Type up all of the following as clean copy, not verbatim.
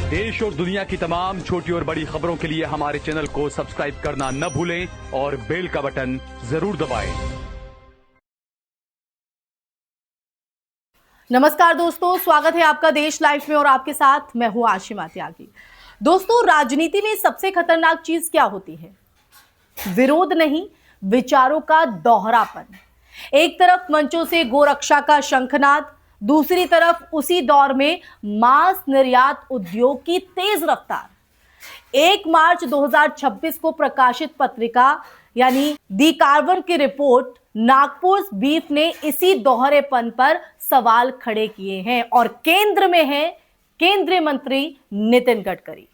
देश और दुनिया की तमाम छोटी और बड़ी खबरों के लिए हमारे चैनल को सब्सक्राइब करना न भूलें और बेल का बटन जरूर दबाएं। नमस्कार दोस्तों, स्वागत है आपका देश लाइव में और आपके साथ मैं हूं आशिमा त्यागी। दोस्तों, राजनीति में सबसे खतरनाक चीज क्या होती है? विरोध नहीं, विचारों का दोहरापन। एक तरफ मंचों से गोरक्षा का शंखनाद, दूसरी तरफ उसी दौर में मांस निर्यात उद्योग की तेज रफ्तार। 1 मार्च 2026 को प्रकाशित पत्रिका यानी दी कार्बन की रिपोर्ट नागपुर बीफ ने इसी दोहरेपन पर सवाल खड़े किए हैं और केंद्र में है केंद्रीय मंत्री नितिन गडकरी।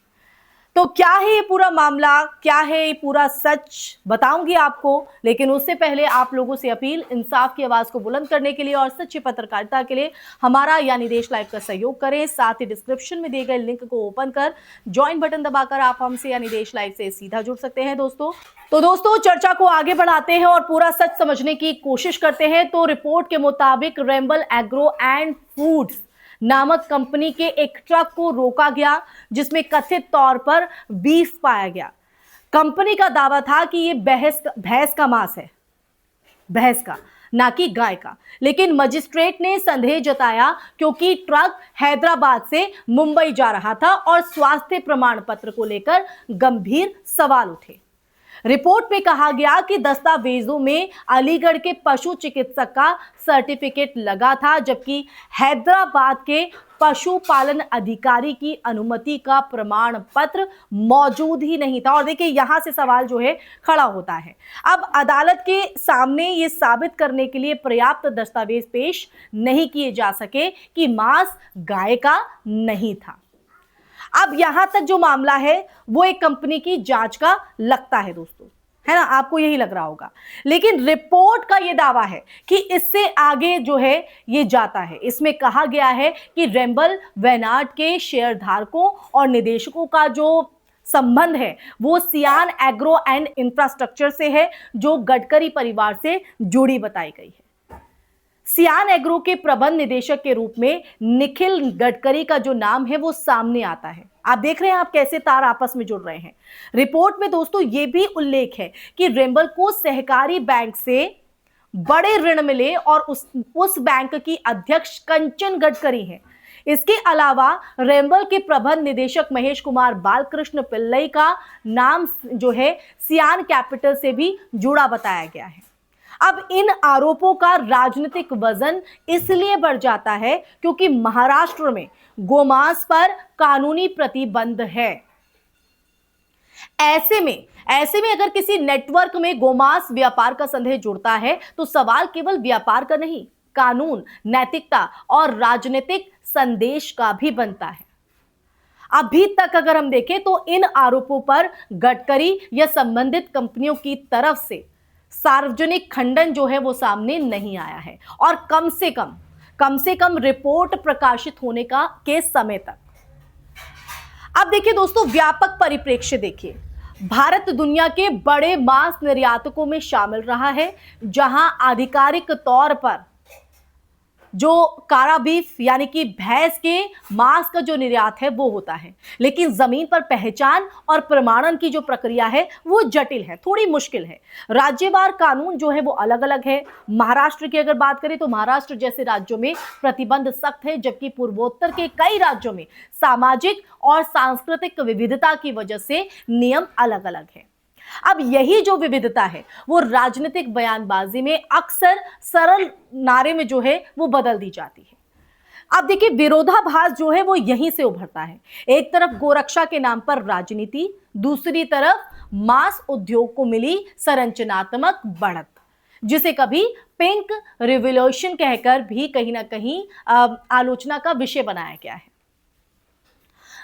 तो क्या है ये पूरा मामला, क्या है ये पूरा सच, बताऊंगी आपको। लेकिन उससे पहले आप लोगों से अपील, इंसाफ की आवाज को बुलंद करने के लिए और सच्ची पत्रकारिता के लिए हमारा यानी देश लाइव का सहयोग करें। साथ ही डिस्क्रिप्शन में दिए गए लिंक को ओपन कर ज्वाइन बटन दबाकर आप हमसे यानी देश लाइव से सीधा जुड़ सकते हैं दोस्तों चर्चा को आगे बढ़ाते हैं और पूरा सच समझने की कोशिश करते हैं। तो रिपोर्ट के मुताबिक रेंबल एग्रो एंड फूड्स नामक कंपनी के एक ट्रक को रोका गया जिसमें कथित तौर पर बीफ पाया गया। कंपनी का दावा था कि ये भैंस का मांस है, भैंस का, ना कि गाय का। लेकिन मजिस्ट्रेट ने संदेह जताया क्योंकि ट्रक हैदराबाद से मुंबई जा रहा था और स्वास्थ्य प्रमाण पत्र को लेकर गंभीर सवाल उठे। रिपोर्ट में कहा गया कि दस्तावेजों में अलीगढ़ के पशु चिकित्सक का सर्टिफिकेट लगा था, जबकि हैदराबाद के पशुपालन अधिकारी की अनुमति का प्रमाण पत्र मौजूद ही नहीं था। और देखिए, यहां से सवाल जो है खड़ा होता है। अब अदालत के सामने ये साबित करने के लिए पर्याप्त दस्तावेज पेश नहीं किए जा सके कि मांस गाय का नहीं था। अब यहां तक जो मामला है वो एक कंपनी की जांच का लगता है दोस्तों, है ना? आपको यही लग रहा होगा। लेकिन रिपोर्ट का ये दावा है कि इससे आगे जो है ये जाता है। इसमें कहा गया है कि रेंबल वेनार्ड के शेयरधारकों और निदेशकों का जो संबंध है वो सियान एग्रो एंड इंफ्रास्ट्रक्चर से है, जो गडकरी परिवार से जुड़ी बताई गई है। सियान एग्रो के प्रबंध निदेशक के रूप में निखिल गडकरी का जो नाम है वो सामने आता है। आप देख रहे हैं आप कैसे तार आपस में जुड़ रहे हैं। रिपोर्ट में दोस्तों ये भी उल्लेख है कि रेंबल को सहकारी बैंक से बड़े ऋण मिले और उस बैंक की अध्यक्ष कंचन गडकरी हैं। इसके अलावा रेंबल के प्रबंध निदेशक महेश कुमार बालकृष्ण पिल्लई का नाम जो है सियान कैपिटल से भी जुड़ा बताया गया है। अब इन आरोपों का राजनीतिक वजन इसलिए बढ़ जाता है क्योंकि महाराष्ट्र में गोमांस पर कानूनी प्रतिबंध है। ऐसे में अगर किसी नेटवर्क में गोमांस व्यापार का संदेह जुड़ता है तो सवाल केवल व्यापार का नहीं, कानून, नैतिकता और राजनीतिक संदेश का भी बनता है। अभी तक अगर हम देखें तो इन आरोपों पर गडकरी या संबंधित कंपनियों की तरफ से सार्वजनिक खंडन जो है वो सामने नहीं आया है और कम से कम रिपोर्ट प्रकाशित होने के समय तक। अब देखिए दोस्तों, व्यापक परिप्रेक्ष्य देखिए। भारत दुनिया के बड़े मांस निर्यातकों में शामिल रहा है, जहां आधिकारिक तौर पर जो कारा बीफ यानी कि भैंस के मांस का जो निर्यात है वो होता है। लेकिन जमीन पर पहचान और प्रमाणन की जो प्रक्रिया है वो जटिल है, थोड़ी मुश्किल है। राज्यवार कानून जो है वो अलग अलग है। महाराष्ट्र की अगर बात करें तो महाराष्ट्र जैसे राज्यों में प्रतिबंध सख्त है, जबकि पूर्वोत्तर के कई राज्यों में सामाजिक और सांस्कृतिक विविधता की वजह से नियम अलग अलग है। अब यही जो विविधता है वो राजनीतिक बयानबाजी में अक्सर सरल नारे में जो है वो बदल दी जाती है। अब देखिए, विरोधाभास जो है वो यहीं से उभरता है। एक तरफ गोरक्षा के नाम पर राजनीति, दूसरी तरफ मांस उद्योग को मिली संरचनात्मक बढ़त, जिसे कभी पिंक रिवॉल्यूशन कहकर भी कहीं ना कहीं आलोचना का विषय बनाया गया है।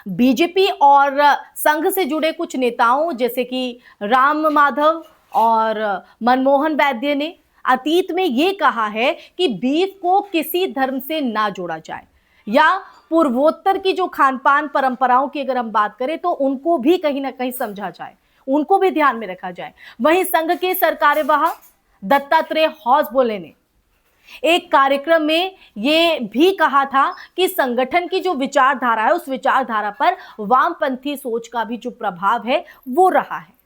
बीजेपी और संघ से जुड़े कुछ नेताओं जैसे कि राम माधव और मनमोहन वैद्य ने अतीत में यह कहा है कि बीफ को किसी धर्म से ना जोड़ा जाए, या पूर्वोत्तर की जो खान पान परंपराओं की अगर हम बात करें तो उनको भी कहीं ना कहीं समझा जाए, उनको भी ध्यान में रखा जाए। वहीं संघ के सरकार्यवाह दत्तात्रेय हॉसबोले ने एक कार्यक्रम में ये भी कहा था कि संगठन की जो विचारधारा है, उस विचारधारा पर वामपंथी सोच का भी जो प्रभाव है वो रहा है।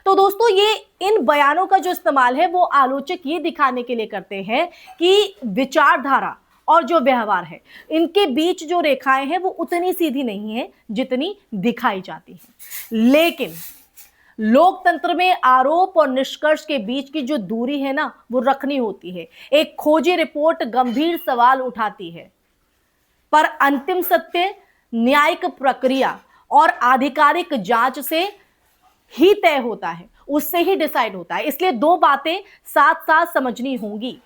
तो दोस्तों, ये इन बयानों का जो इस्तेमाल है वो आलोचक ये दिखाने के लिए करते हैं कि विचारधारा और जो व्यवहार है, इनके बीच जो रेखाएं हैं वो उतनी सीधी नहीं है जितनी दिखाई जाती है। लेकिन लोकतंत्र में आरोप और निष्कर्ष के बीच की जो दूरी है ना, वो रखनी होती है। एक खोजी रिपोर्ट गंभीर सवाल उठाती है, पर अंतिम सत्य न्यायिक प्रक्रिया और आधिकारिक जांच से ही तय होता है, उससे ही डिसाइड होता है। इसलिए दो बातें साथ साथ समझनी होंगी।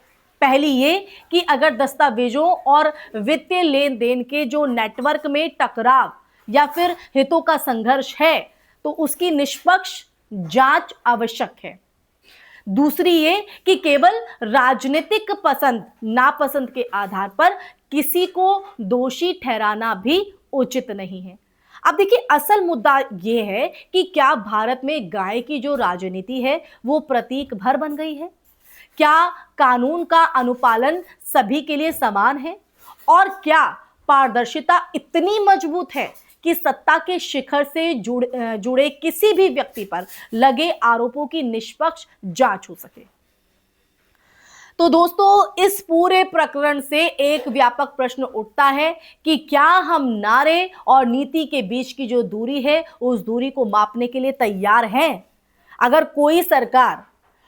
पहली ये कि अगर दस्तावेजों और वित्तीय लेन देन के जो नेटवर्क में टकराव या फिर हितों का संघर्ष है तो उसकी निष्पक्ष जांच आवश्यक है। दूसरी ये कि केवल राजनीतिक पसंद नापसंद के आधार पर किसी को दोषी ठहराना भी उचित नहीं है। अब देखिए, असल मुद्दा ये है कि क्या भारत में गाय की जो राजनीति है वो प्रतीक भर बन गई है? क्या कानून का अनुपालन सभी के लिए समान है? और क्या पारदर्शिता इतनी मजबूत है कि सत्ता के शिखर से जुड़े किसी भी व्यक्ति पर लगे आरोपों की निष्पक्ष जांच हो सके? तो दोस्तों, इस पूरे प्रकरण से एक व्यापक प्रश्न उठता है कि क्या हम नारे और नीति के बीच की जो दूरी है उस दूरी को मापने के लिए तैयार हैं? अगर कोई सरकार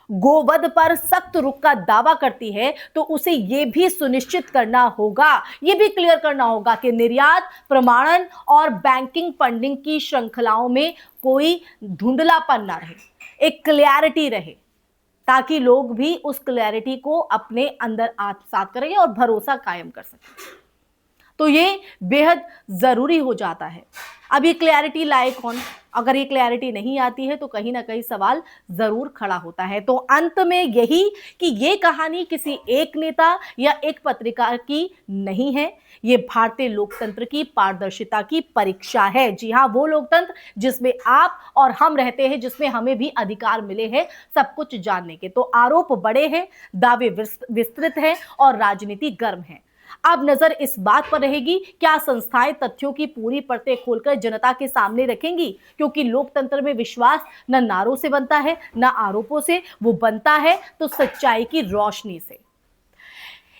गोवध पर सख्त रुख का दावा करती है तो उसे यह भी सुनिश्चित करना होगा, यह भी क्लियर करना होगा कि निर्यात, प्रमाणन और बैंकिंग फंडिंग की श्रृंखलाओं में कोई धुंधलापन ना रहे, एक क्लैरिटी रहे, ताकि लोग भी उस क्लैरिटी को अपने अंदर आत्मसात करें और भरोसा कायम कर सकें। तो ये बेहद जरूरी हो जाता है। अब ये क्लैरिटी लाए कौन? अगर ये क्लैरिटी नहीं आती है तो कहीं ना कहीं सवाल जरूर खड़ा होता है। तो अंत में यही कि ये कहानी किसी एक नेता या एक पत्रकार की नहीं है, ये भारतीय लोकतंत्र की पारदर्शिता की परीक्षा है। जी हाँ, वो लोकतंत्र जिसमें आप और हम रहते हैं, जिसमें हमें भी अधिकार मिले हैं सब कुछ जानने के। तो आरोप बड़े हैं, दावे विस्तृत हैं और राजनीति गर्म है। अब नजर इस बात पर रहेगी, क्या संस्थाएं तथ्यों की पूरी परतें खोलकर जनता के सामने रखेंगी? क्योंकि लोकतंत्र में विश्वास न नारों से बनता है न आरोपों से, वो बनता है तो सच्चाई की रोशनी से।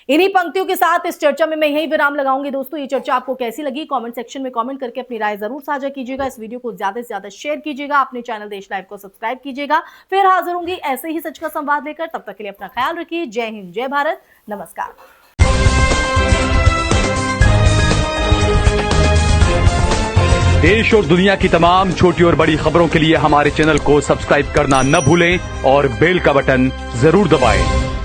इन्हीं पंक्तियों के साथ इस चर्चा में मैं यही विराम लगाऊंगी। दोस्तों, ये चर्चा आपको कैसी लगी कमेंट सेक्शन में कमेंट करके अपनी राय जरूर साझा कीजिएगा। इस वीडियो को ज्यादा से ज्यादा शेयर कीजिएगा, अपने चैनल देश लाइव को सब्सक्राइब कीजिएगा। फिर हाजिर होंगी ऐसे ही सच का संवाद लेकर। तब तक के लिए अपना ख्याल रखिए। जय हिंद, जय भारत, नमस्कार। देश और दुनिया की तमाम छोटी और बड़ी खबरों के लिए हमारे चैनल को सब्सक्राइब करना न भूलें और बेल का बटन जरूर दबाएं।